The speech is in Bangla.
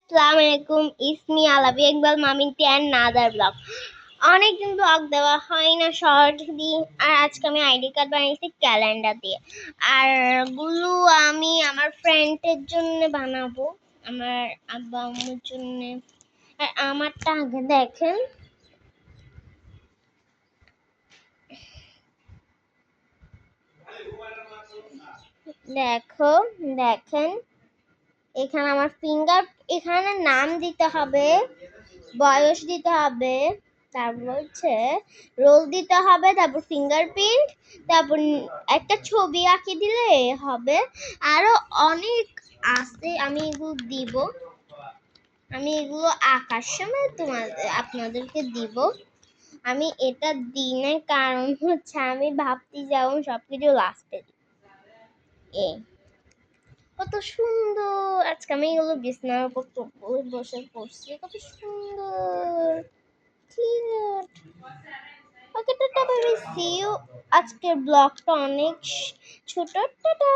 আসসালামু আলাইকুম, ইসমি আলাবি ইকবাল মামিন্টি অ্যান্ড নাদার ব্লগ। অনেকদিন ব্লগ দেওয়া হয় না শর্ট দিয়ে, আর আজকে আমি আইডি কার্ড বানিয়েছি ক্যালেন্ডার দিয়ে। আর গুলো আমি আমার ফ্রেন্ডের জন্য বানাবো, আমার আব্বা আম্মুর জন্য। আর আমারটা আগে দেখেন, দেখেন এখানে আমার ফিঙ্গার, এখানে নাম দিতে হবে, বয়স দিতে হবে, তারপর হচ্ছে রোল দিতে হবে, তারপর ফিঙ্গারপ্রিন্ট, তারপর একটা ছবি আঁকি দিলে হবে। আরো অনেক আছে, আমি এগুলো দিব, আমি এগুলো আঁকার সময় আপনাদেরকে দিব। আমি এটা দিই না, কারণ হচ্ছে আমি ভাবতে যাবো সবকিছু লাস্টে এই কত সুন্দর। আজকে আমি এগুলো বিছানার উপর বসে পড়ছি, কত সুন্দর। Cute. Okay, tata, bye bye, see you. আজকের ব্লগটা অনেক ছোট। টাটা।